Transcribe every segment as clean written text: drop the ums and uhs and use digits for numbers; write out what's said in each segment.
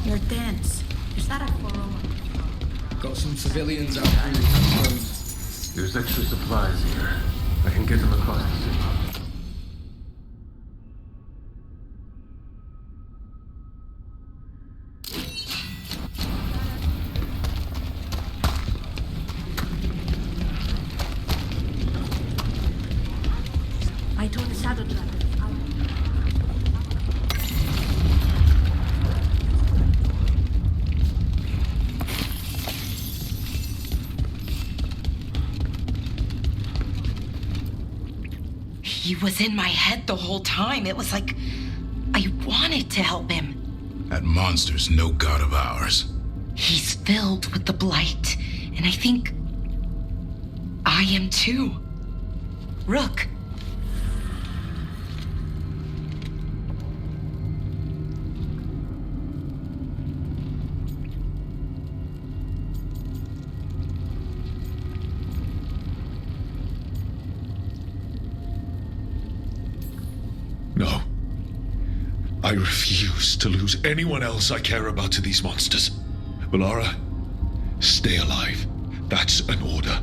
They're dense. Is that a forum? Got some civilians out here in the road. There's extra supplies here. I can get them across the city. I told the Shadow Dragon. He was in my head the whole time. It was like I wanted to help him. That monster's no god of ours. He's filled with the blight, and I think I am too. Rook. No. I refuse to lose anyone else I care about to these monsters. Valara, stay alive. That's an order.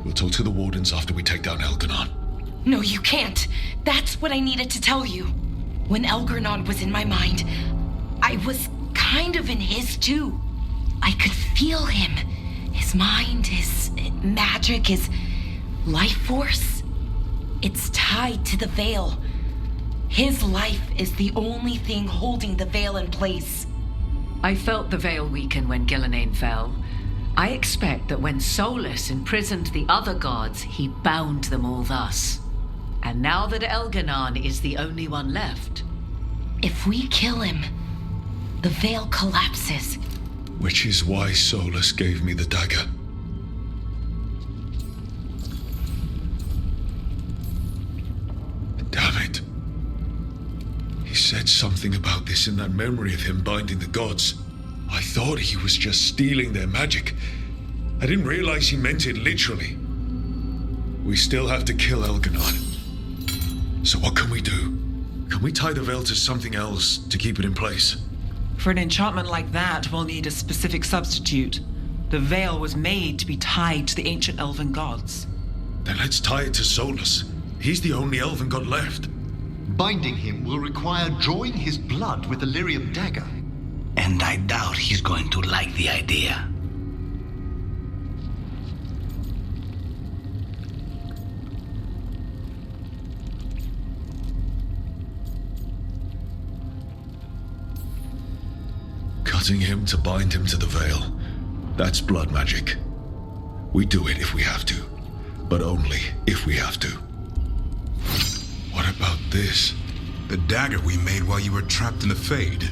We'll talk to the wardens after we take down Elganon. No, you can't. That's what I needed to tell you. When Elganon was in my mind, I was kind of in his too. I could feel him. His mind, his magic, his life force. It's tied to the Veil. His life is the only thing holding the Veil in place. I felt the Veil weaken when Gillenane fell. I expect that when Solus imprisoned the other gods, he bound them all thus. And now that Elganon is the only one left... If we kill him, the Veil collapses. Which is why Solus gave me the dagger. Damn it. He said something about this in that memory of him binding the gods. I thought he was just stealing their magic. I didn't realize he meant it literally. We still have to kill Elganon. So what can we do? Can we tie the Veil to something else to keep it in place? For an enchantment like that, we'll need a specific substitute. The Veil was made to be tied to the ancient elven gods. Then let's tie it to Solus. He's the only elven god left. Binding him will require drawing his blood with the lyrium dagger. And I doubt he's going to like the idea. Cutting him to bind him to the Veil. That's blood magic. We do it if we have to, but only if we have to. What about this? The dagger we made while you were trapped in the Fade.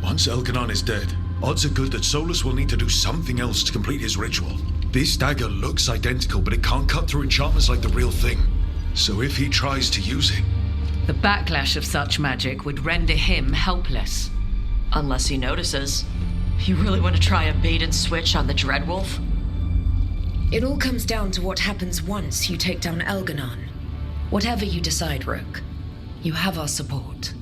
Once Elganon is dead, odds are good that Solus will need to do something else to complete his ritual. This dagger looks identical, but it can't cut through enchantments like the real thing. So if he tries to use it... The backlash of such magic would render him helpless. Unless he notices. You really want to try a bait and switch on the Dreadwolf? It all comes down to what happens once you take down Elganon. Whatever you decide, Rook, you have our support.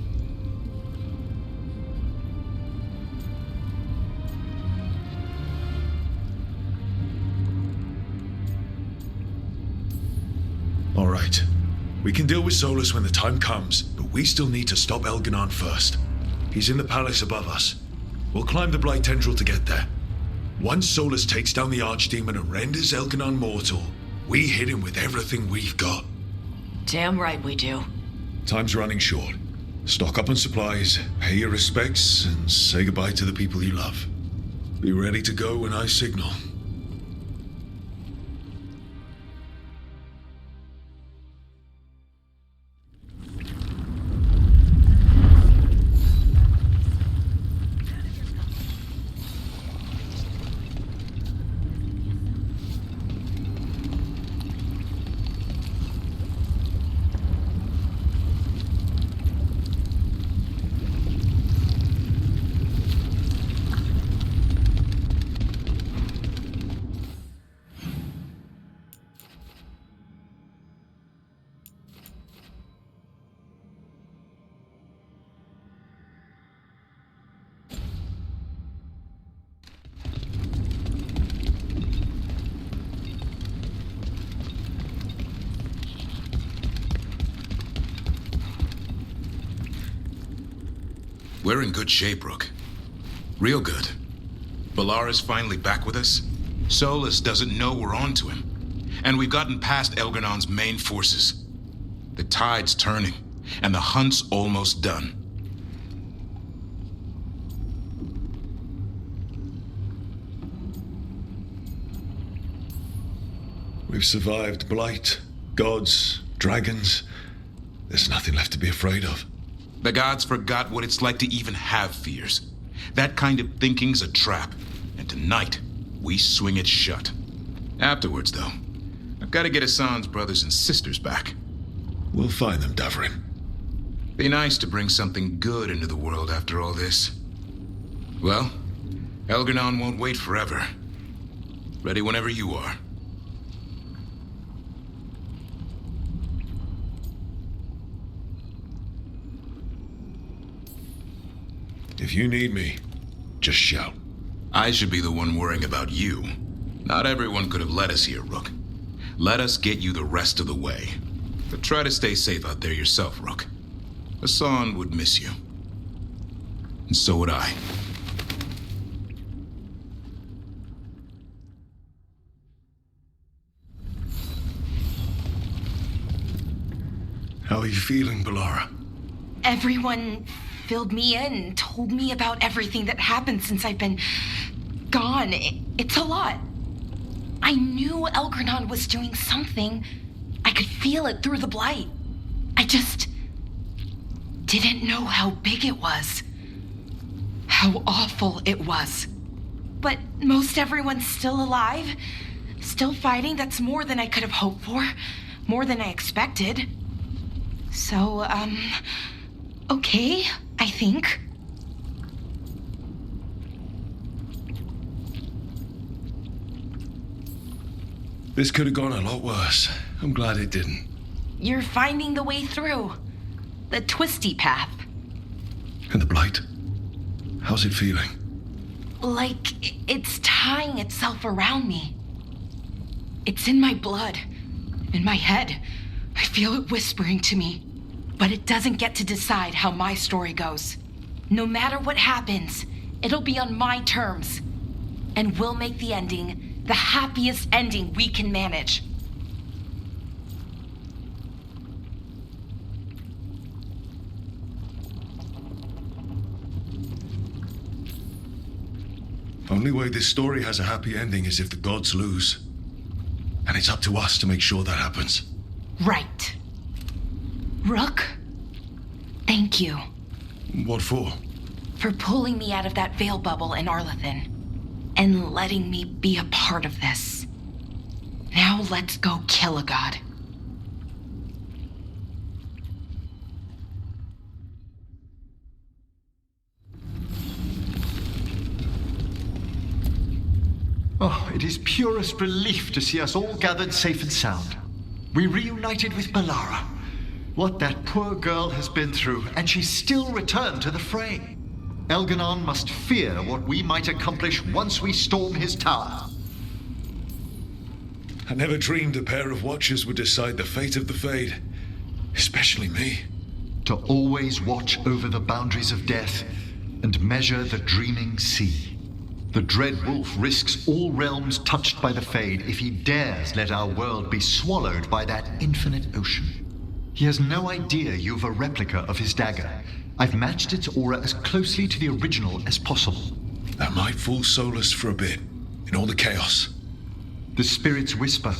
All right. We can deal with Solus when the time comes, but we still need to stop Elganon first. He's in the palace above us. We'll climb the Blight Tendril to get there. Once Solus takes down the Archdemon and renders Elganon mortal, we hit him with everything we've got. Damn right we do. Time's running short. Stock up on supplies, pay your respects, and say goodbye to the people you love. Be ready to go when I signal. We're in good shape, Rook. Real good. Balara's finally back with us. Solus doesn't know we're on to him. And we've gotten past Elgernon's main forces. The tide's turning, and the hunt's almost done. We've survived blight, gods, dragons. There's nothing left to be afraid of. The gods forgot what it's like to even have fears. That kind of thinking's a trap, and tonight, we swing it shut. Afterwards, though, I've got to get Hassan's brothers and sisters back. We'll find them, Davrin. Be nice to bring something good into the world after all this. Well, Elgernon won't wait forever. Ready whenever you are. If you need me, just shout. I should be the one worrying about you. Not everyone could have led us here, Rook. Let us get you the rest of the way. But try to stay safe out there yourself, Rook. Hassan would miss you. And so would I. How are you feeling, Balara? Everyone filled me in, told me about everything that happened since I've been gone. It's a lot. I knew Elgernon was doing something. I could feel it through the blight. I just didn't know how big it was. How awful it was. But most everyone's still alive. Still fighting. That's more than I could have hoped for. More than I expected. So, okay, I think. This could have gone a lot worse. I'm glad it didn't. You're finding the way through. The twisty path. And the blight? How's it feeling? Like it's tying itself around me. It's in my blood, in my head. I feel it whispering to me. But it doesn't get to decide how my story goes. No matter what happens, it'll be on my terms. And we'll make the ending the happiest ending we can manage. Only way this story has a happy ending is if the gods lose. And it's up to us to make sure that happens. Right. Rook, thank you. What for? For pulling me out of that veil bubble in Arlethan. And letting me be a part of this. Now let's go kill a god. Oh, it is purest relief to see us all gathered safe and sound. We reunited with Balara. What that poor girl has been through, and she's still returned to the fray. Elgernon must fear what we might accomplish once we storm his tower. I never dreamed a pair of watchers would decide the fate of the Fade. Especially me. To always watch over the boundaries of death and measure the dreaming sea. The Dread Wolf risks all realms touched by the Fade if he dares let our world be swallowed by that infinite ocean. He has no idea you've a replica of his dagger. I've matched its aura as closely to the original as possible. That might fool Solus for a bit, in all the chaos. The spirits whisper.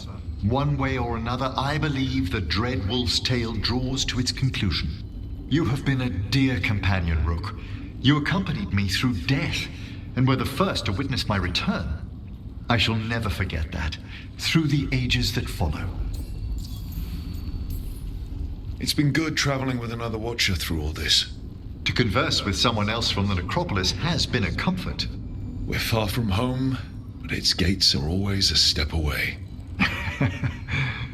One way or another, I believe the Dread Wolf's tale draws to its conclusion. You have been a dear companion, Rook. You accompanied me through death, and were the first to witness my return. I shall never forget that, through the ages that follow. It's been good traveling with another watcher through all this. To converse with someone else from the necropolis has been a comfort. We're far from home, but its gates are always a step away.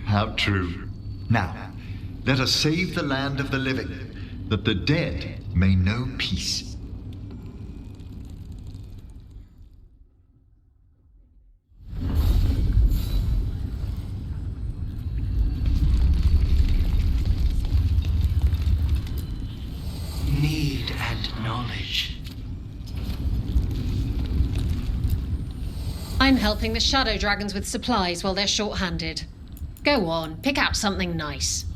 How true. Now, let us save the land of the living, that the dead may know peace. Need and knowledge. I'm helping the Shadow Dragons with supplies while they're short-handed. Go on, pick out something nice.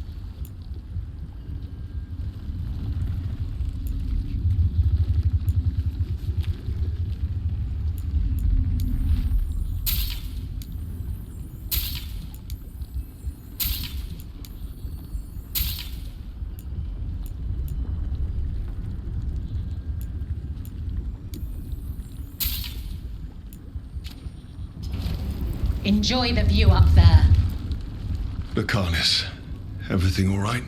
Enjoy the view up there. Lucanus, everything all right?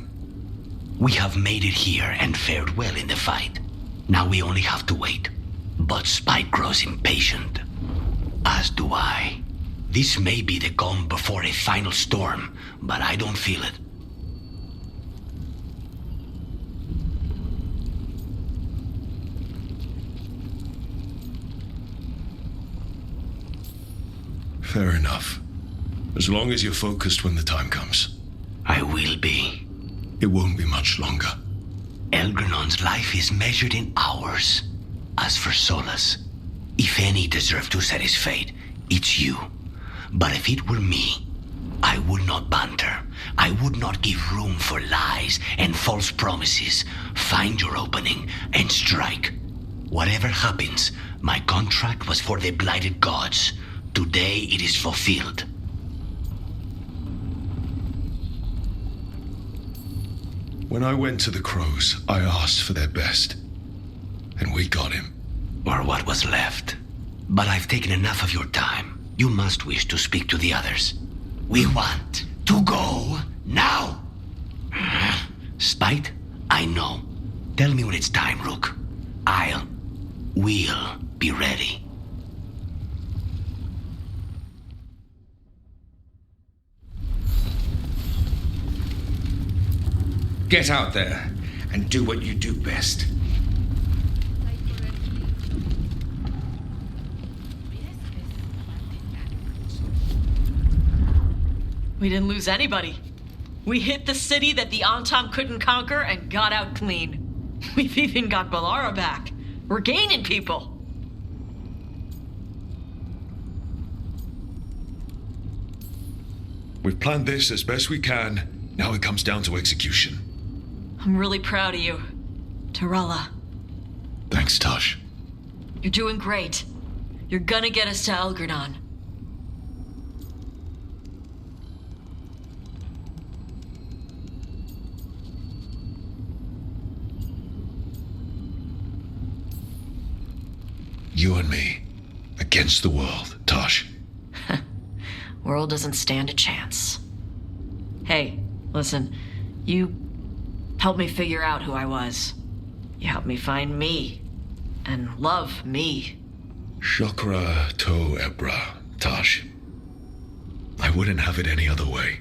We have made it here and fared well in the fight. Now we only have to wait. But Spike grows impatient. As do I. This may be the calm before a final storm, but I don't feel it. Fair enough. As long as you're focused when the time comes. I will be. It won't be much longer. Elgernon's life is measured in hours. As for Solus, if any deserve to set his fate, it's you. But if it were me, I would not banter. I would not give room for lies and false promises. Find your opening and strike. Whatever happens, my contract was for the blighted gods. Today it is fulfilled. When I went to the Crows, I asked for their best. And we got him. Or what was left. But I've taken enough of your time. You must wish to speak to the others. We want to go now. Spite? I know. Tell me when it's time, Rook. We'll be ready. Get out there and do what you do best. We didn't lose anybody. We hit the city that the Antam couldn't conquer and got out clean. We've even got Balara back. We're gaining people. We've planned this as best we can. Now it comes down to execution. I'm really proud of you, Tarala. Thanks, Tosh. You're doing great. You're gonna get us to Elgernon. You and me, against the world, Tosh. World doesn't stand a chance. Hey, listen, you helped me figure out who I was. You helped me find me and love me. Shokra to Ebra, Tosh. I wouldn't have it any other way.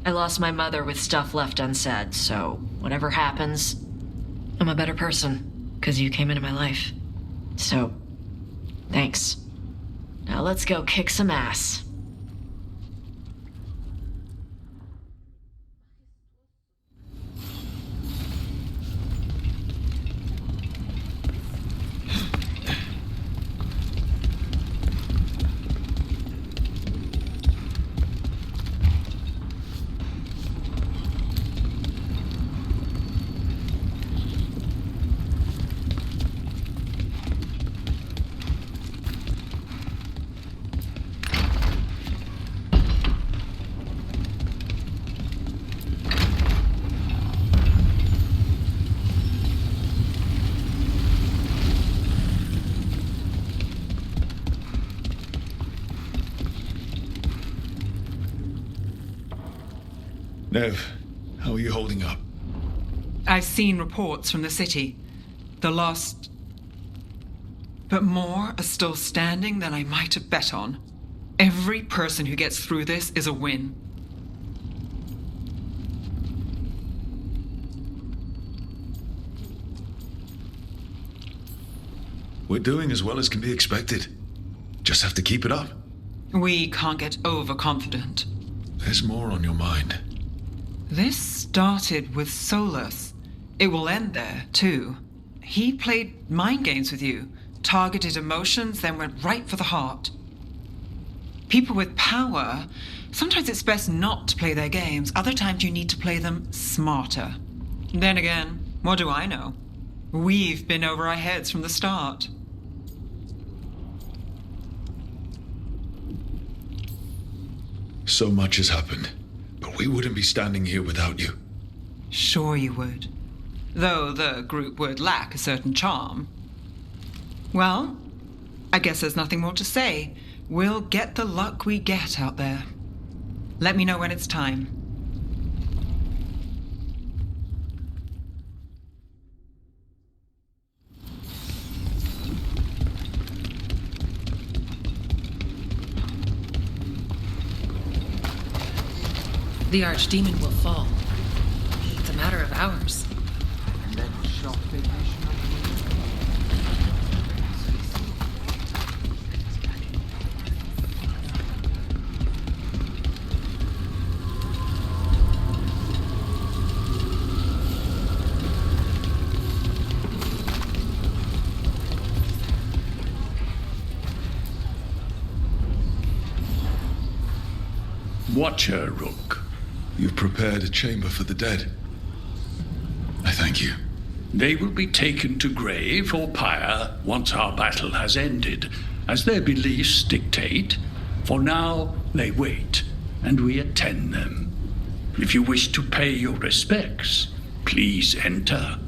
I lost my mother with stuff left unsaid, so whatever happens, I'm a better person because you came into my life. So, thanks. Now let's go kick some ass. Nev, how are you holding up? I've seen reports from the city. The lost... But more are still standing than I might have bet on. Every person who gets through this is a win. We're doing as well as can be expected. Just have to keep it up. We can't get overconfident. There's more on your mind. This started with Solus. It will end there, too. he played mind games with you, targeted emotions, then went right for the heart. People with power, sometimes it's best not to play their games. Other times you need to play them smarter. Then again, what do I know? We've been over our heads from the start. So much has happened, but we wouldn't be standing here without you. Sure you would. Though the group would lack a certain charm. Well, I guess there's nothing more to say. We'll get the luck we get out there. Let me know when it's time. The Archdemon will fall. It's a matter of hours. Watcher, Rook. You've prepared a chamber for the dead. I thank you. They will be taken to grave or pyre once our battle has ended, as their beliefs dictate. For now, they wait, and we attend them. If you wish to pay your respects, please enter.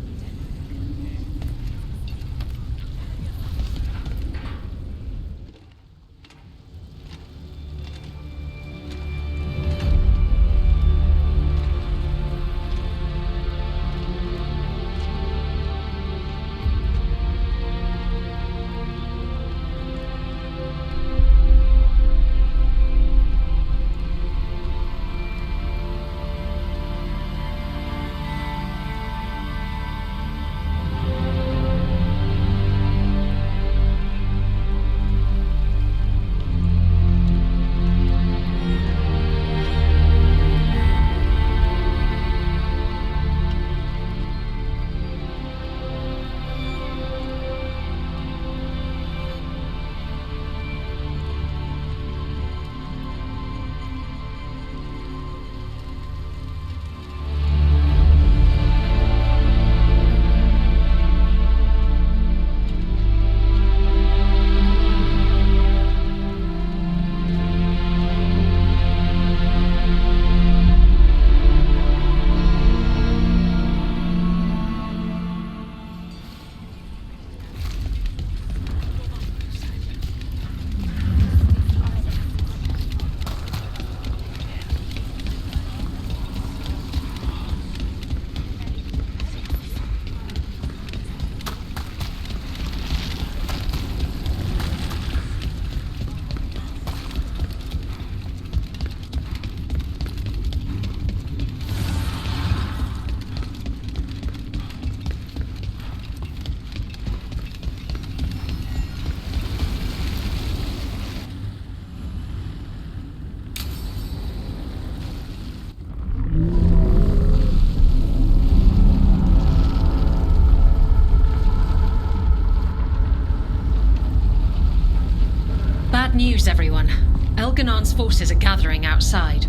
News, everyone. Elganon's forces are gathering outside.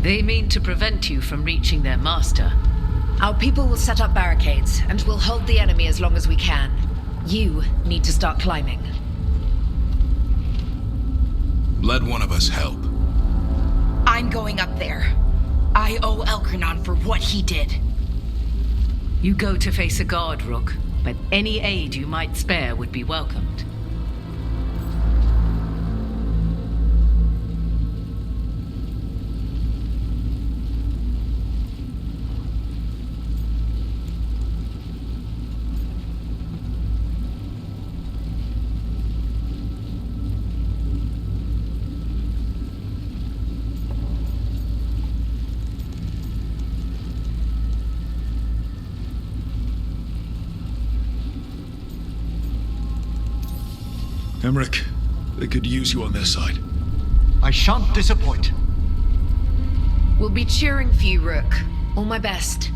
They mean to prevent you from reaching their master. Our people will set up barricades, and we'll hold the enemy as long as we can. You need to start climbing. Let one of us help. I'm going up there. I owe Elgranon for what he did. You go to face a guard, Rook, but any aid you might spare would be welcomed. Emmerich, they could use you on their side. I shan't disappoint. We'll be cheering for you, Rook. All my best.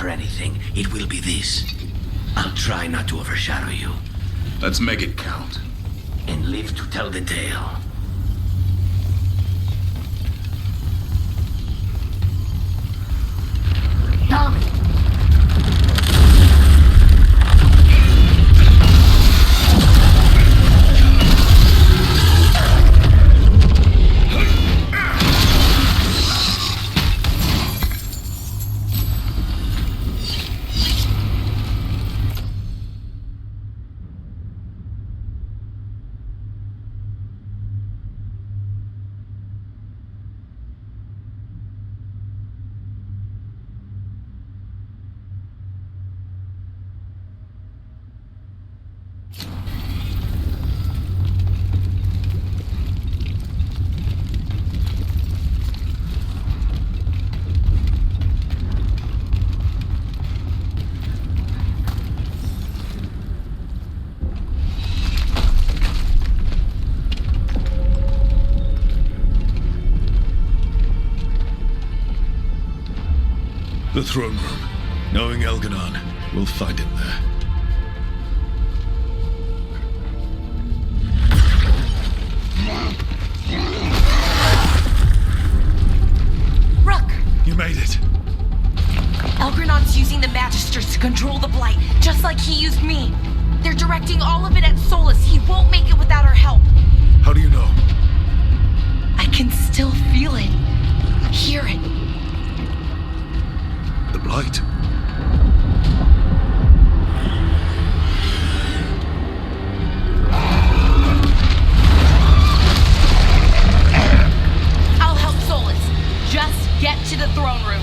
for anything, it will be this. I'll try not to overshadow you. Let's make it count. And live to tell the tale. Tommy! The throne room. Knowing Elganon, we'll find him there. Rook! You made it. Elgranon's using the Magisters to control the Blight, just like he used me. They're directing all of it at Solus. He won't make it without our help. How do you know? I can still feel it. Hear it. The Blight. I'll help Solus. Just get to the throne room.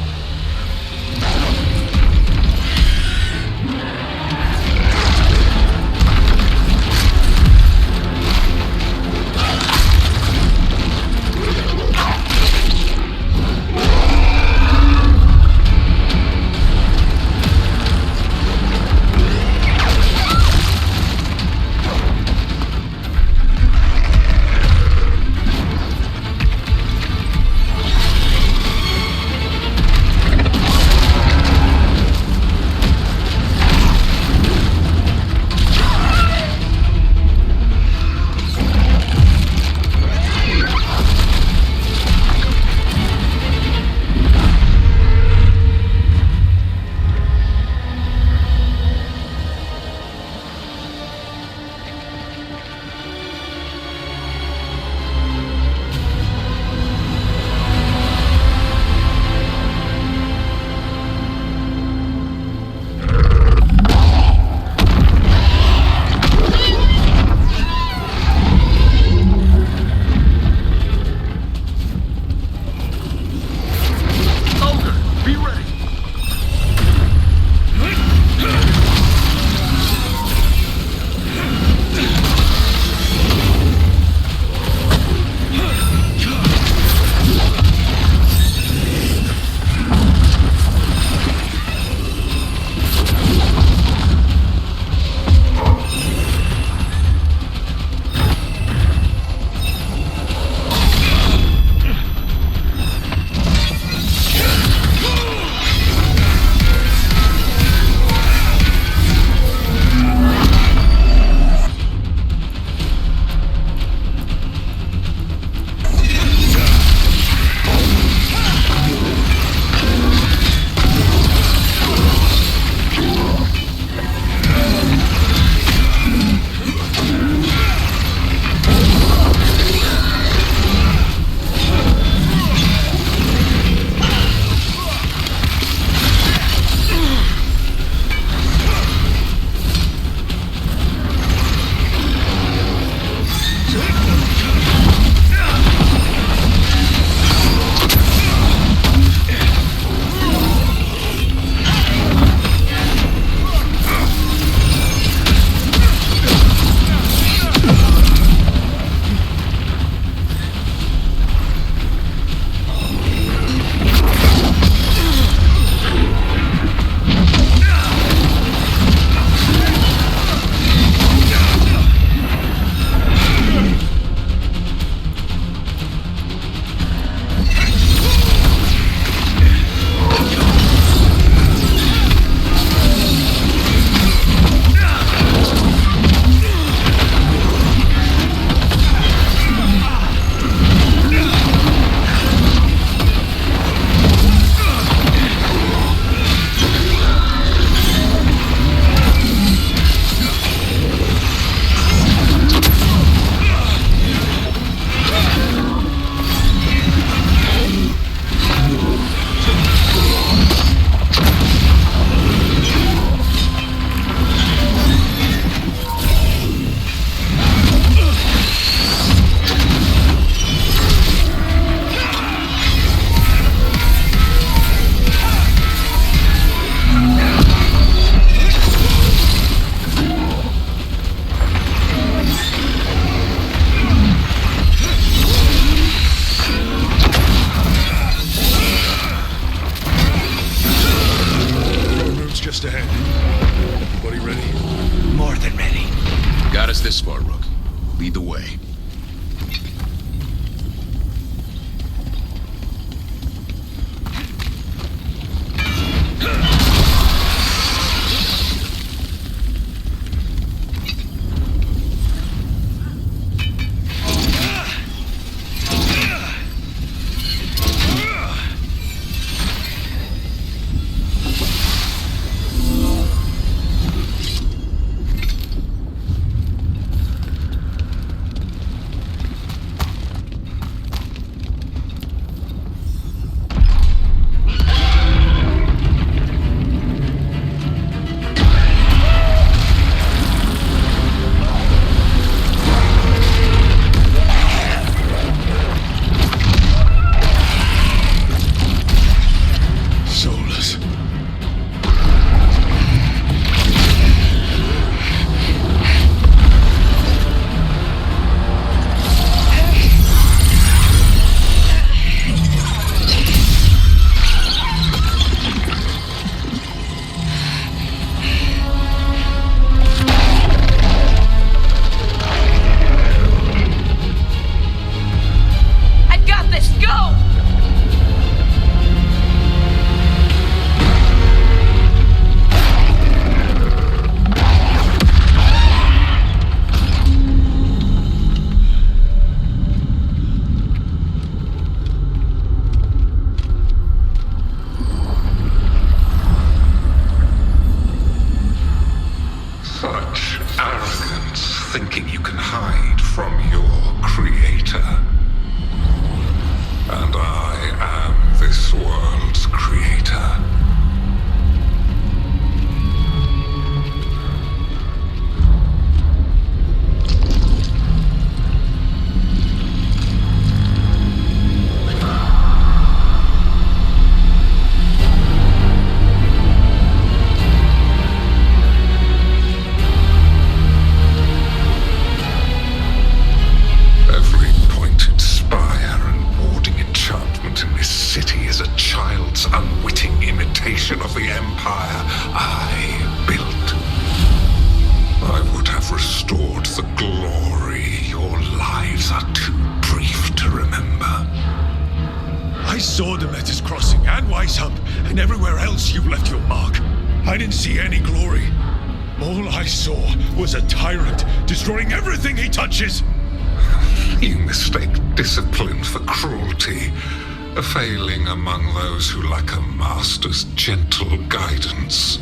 us this far, Rook. Lead the way. Thinking you can hide from your creator. And I am this world's creator. Unwitting imitation of the empire I built. I would have restored the glory. Your lives are too brief to remember. I saw them at his crossing and Weishump, and everywhere else you left your mark. I didn't see any glory. All I saw was a tyrant destroying everything he touches. You mistake discipline for cruelty. A failing among those who lack a master's gentle guidance.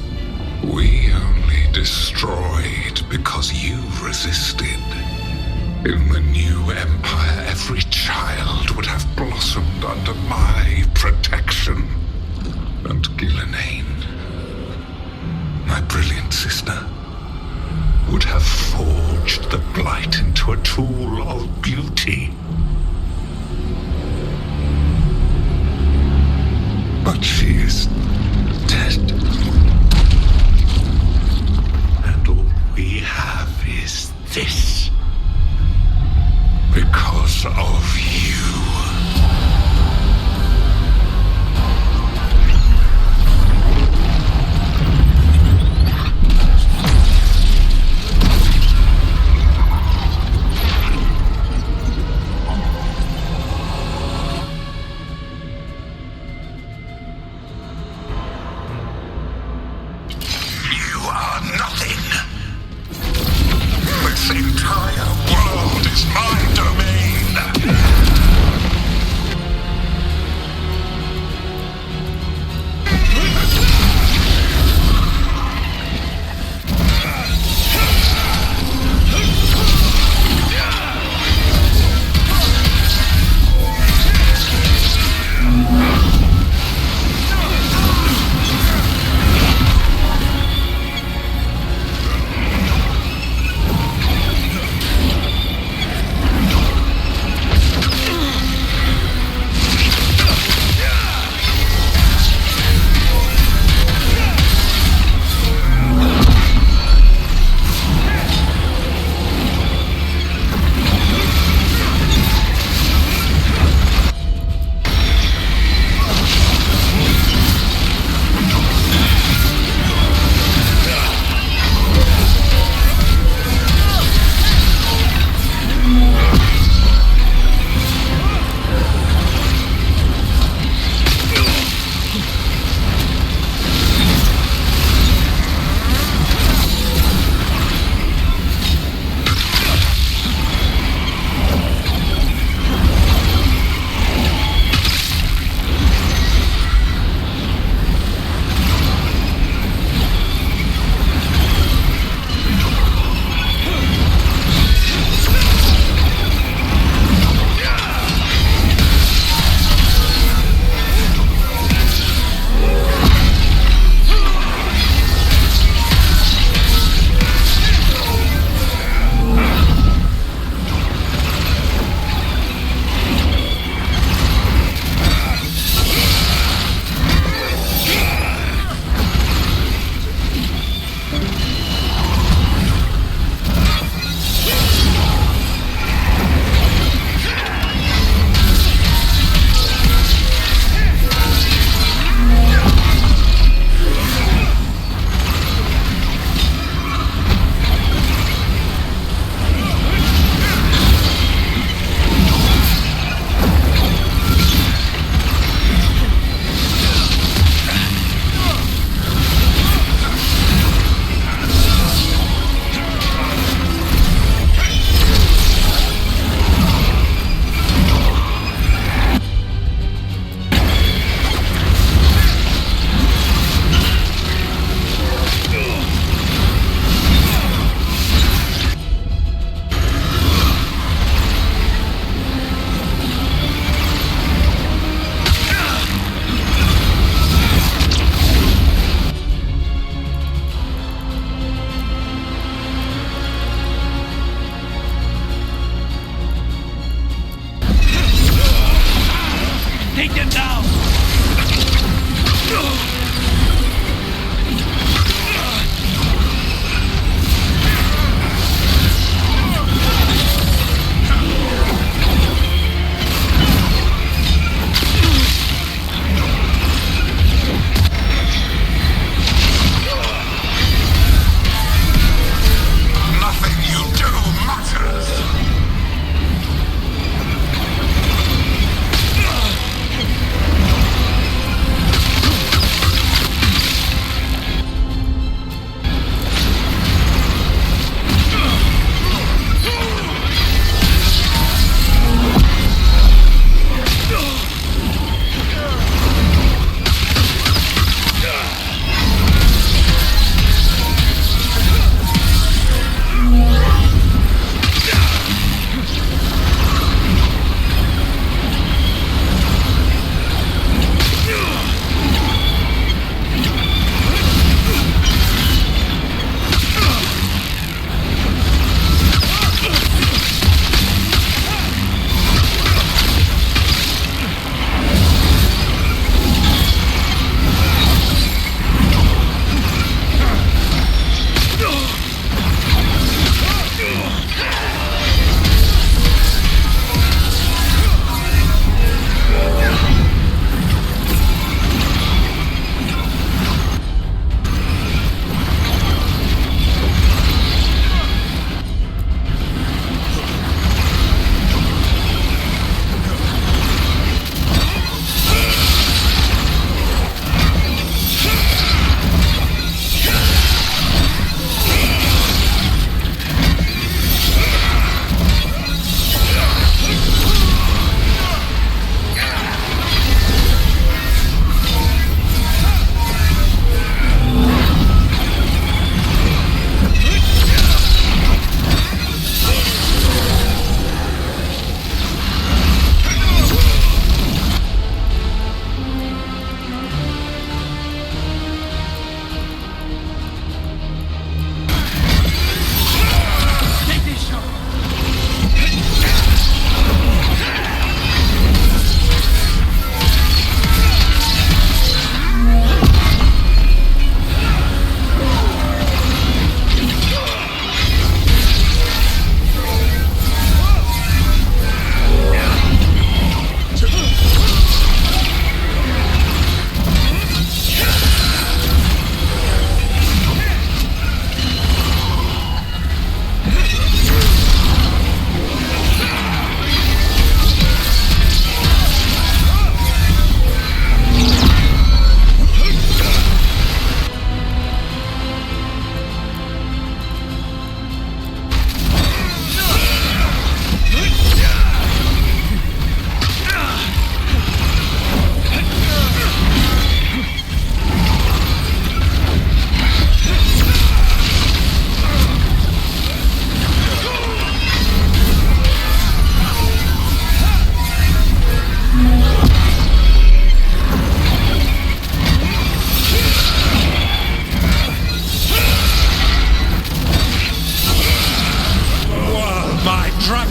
We only destroyed because you resisted. In the new empire, every child would have blossomed under my protection. And Ghilanane, my brilliant sister, would have forged the blight into a tool of beauty. But she is dead. And all we have is this. Because of you.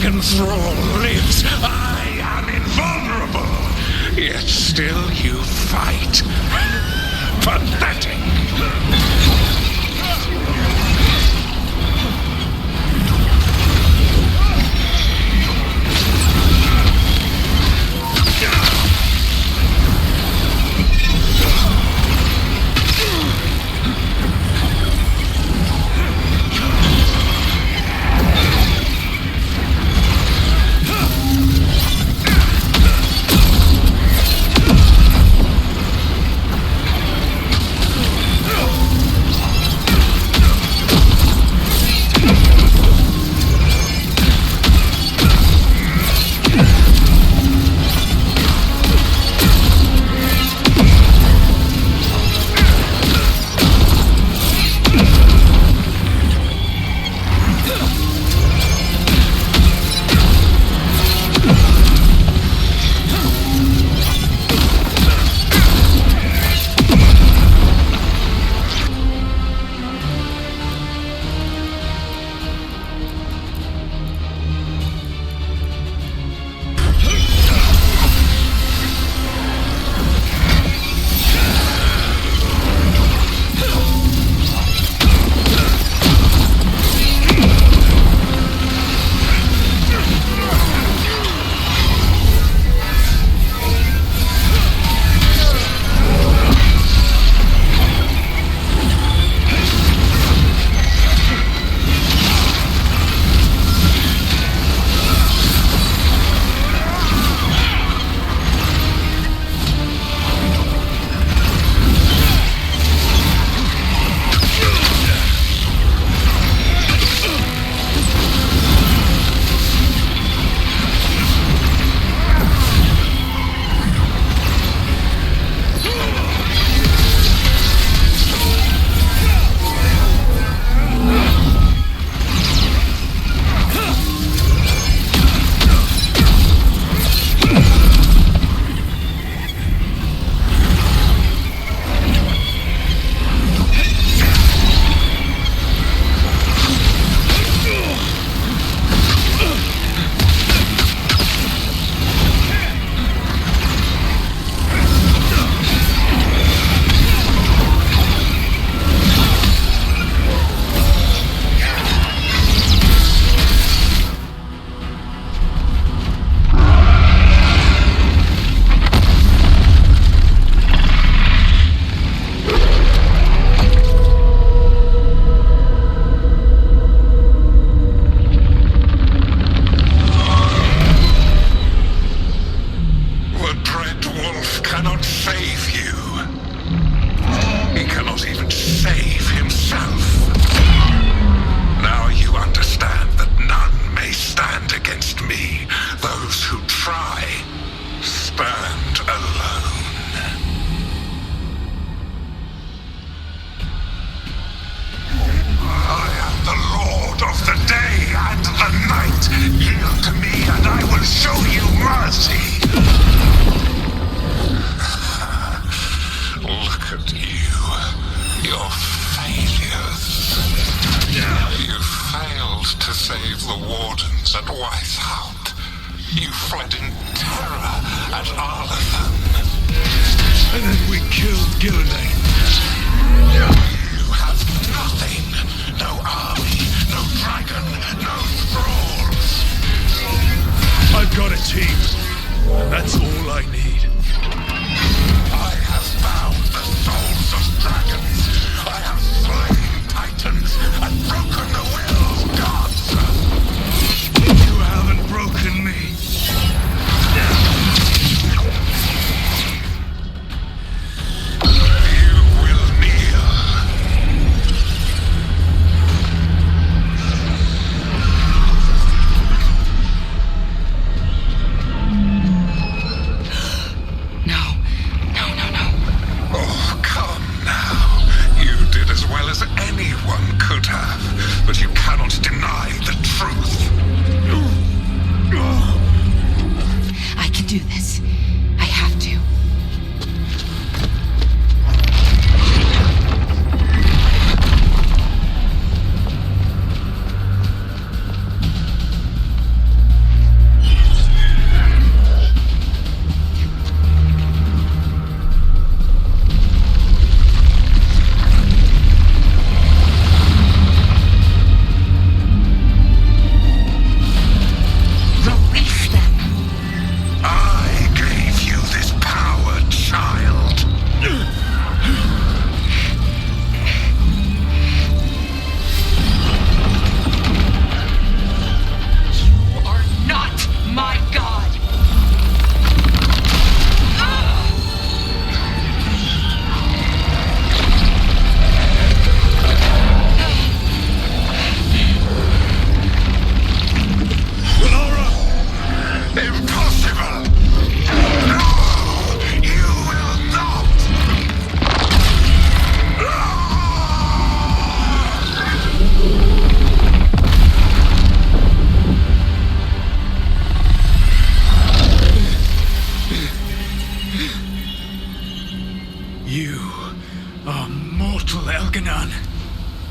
dragon thrall lives. I am invulnerable. Yet still you fight. Pathetic.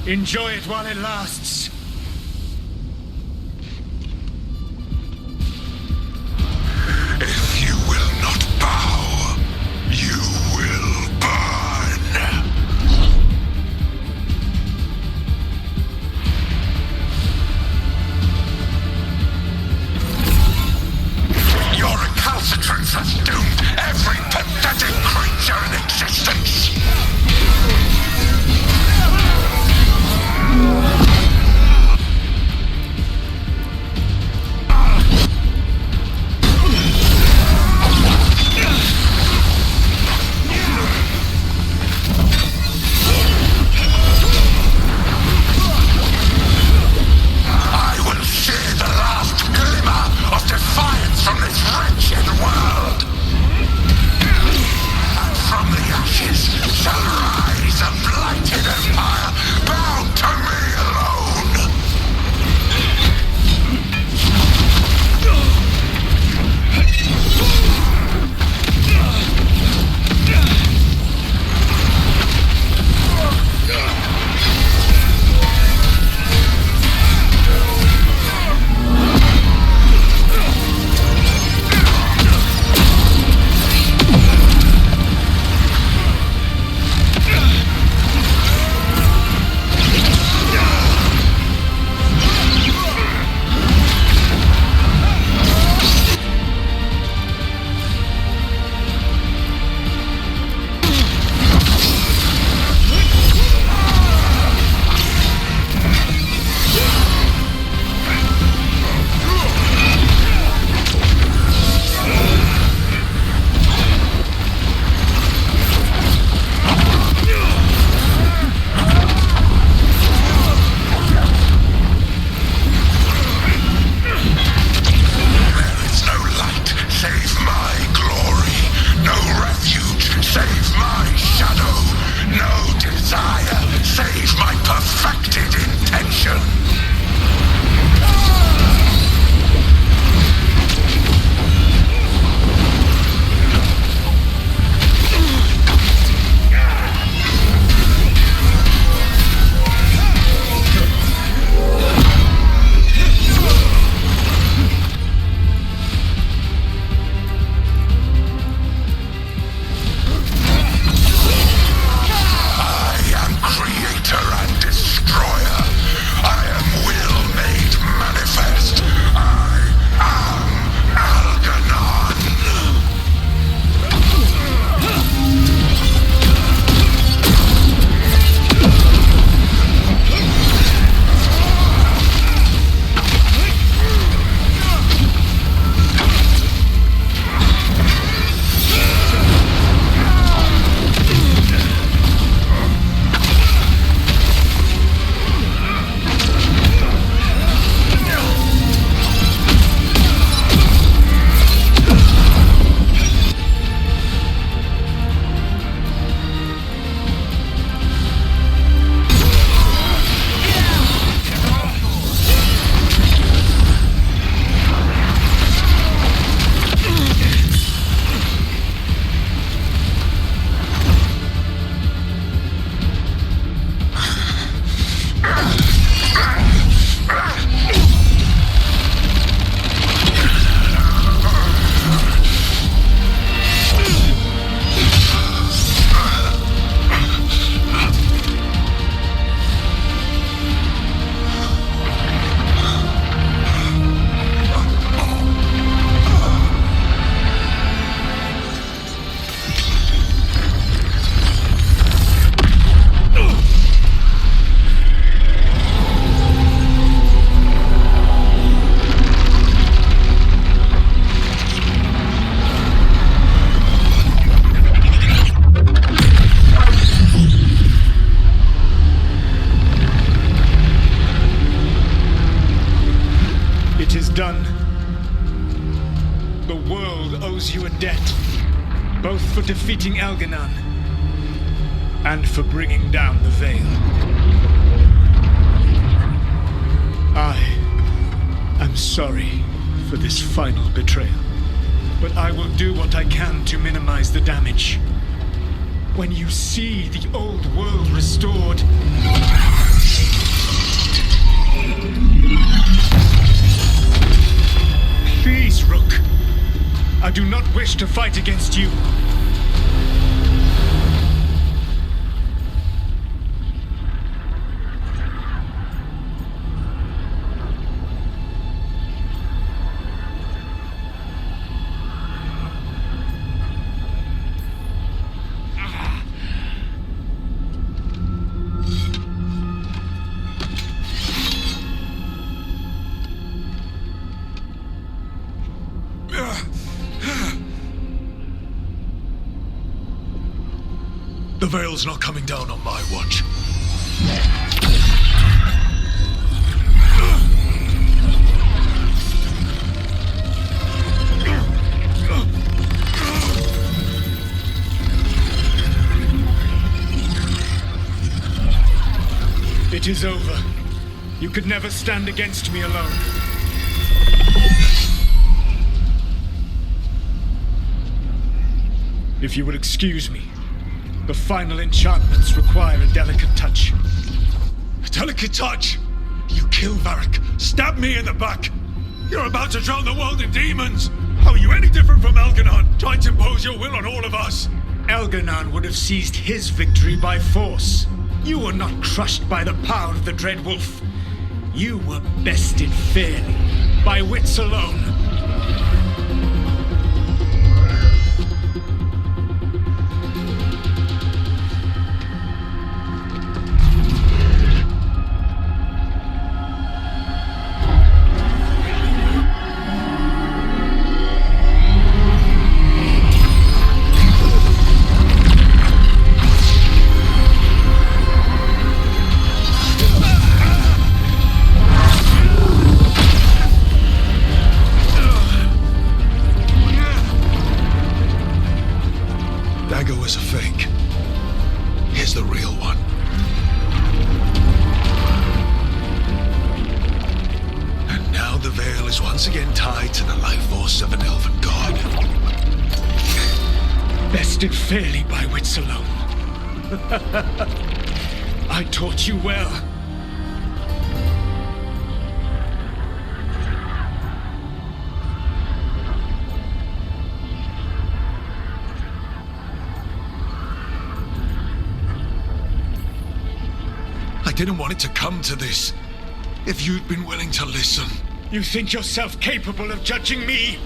Enjoy it while it lasts. If you will not bow, you will burn. Your recalcitrance has doomed every pathetic creature in existence. done. The world owes you a debt, both for defeating Elganon and for bringing down the Veil. I am sorry for this final betrayal, but I will do what I can to minimize the damage. When you see the old world restored, do not wish to fight against you. The Veil's not coming down on my watch. It is over. You could never stand against me alone. If you will excuse me, the final enchantments require a delicate touch. A delicate touch? You kill Varric, stab me in the back. You're about to drown the world in demons. How are you any different from Elganon, trying to impose your will on all of us? Elganon would have seized his victory by force. You were not crushed by the power of the Dread Wolf. You were bested fairly, by wits alone. Bested fairly by wits alone. I taught you well. I didn't want it to come to this. If you'd been willing to listen. You think yourself capable of judging me?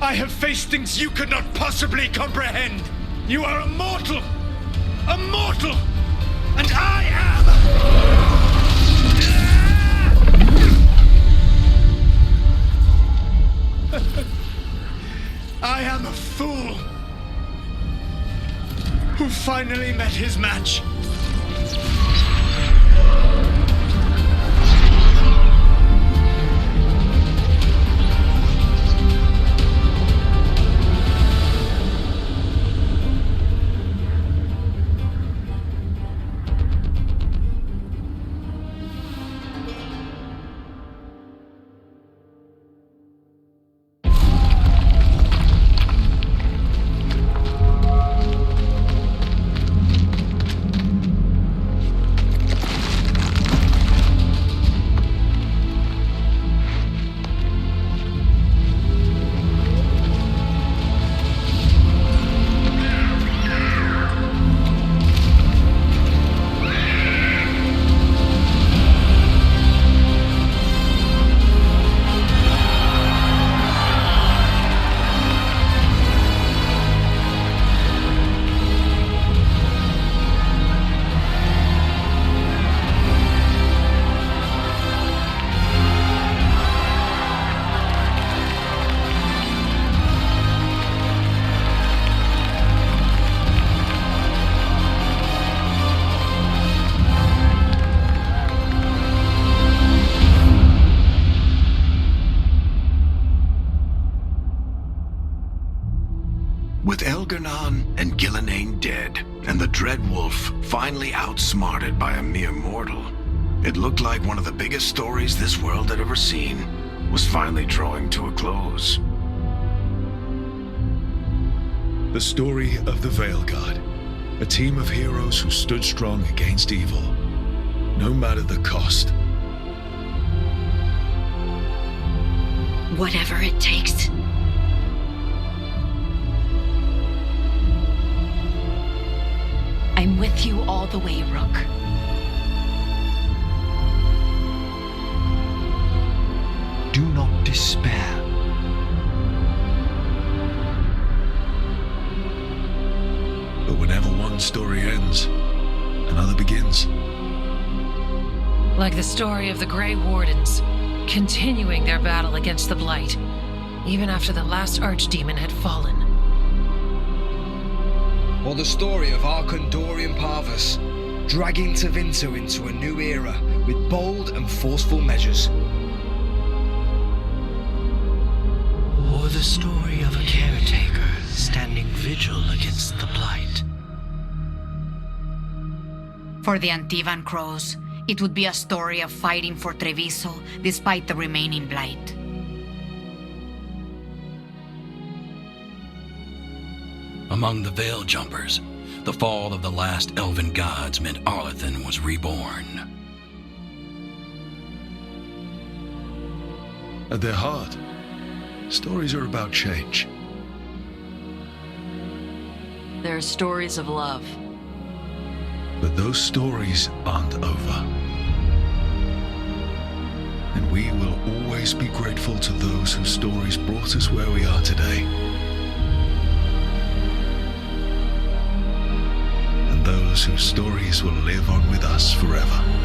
I have faced things you could not possibly comprehend. You are a mortal! A mortal! And I am... I am a fool who finally met his match. With Elganon and Gillenane dead, and the Dread Wolf finally outsmarted by a mere mortal, it looked like one of the biggest stories this world had ever seen was finally drawing to a close. The story of the VEILGUARD, a team of heroes who stood strong against evil, no matter the cost. Whatever it takes. I'm with you all the way, Rook. Do not despair. But whenever one story ends, another begins. Like the story of the Grey Wardens, continuing their battle against the Blight, even after the last Archdemon had fallen. Or the story of Arcandorian Parvus, dragging Tevinter into a new era with bold and forceful measures. Or the story of a caretaker standing vigil against the Blight. For the Antivan Crows, it would be a story of fighting for Treviso despite the remaining Blight. Among the Veil Jumpers, the fall of the last elven gods meant Arlathan was reborn. At their heart, stories are about change. There are stories of love. But those stories aren't over. And we will always be grateful to those whose stories brought us where we are today. And those whose stories will live on with us forever.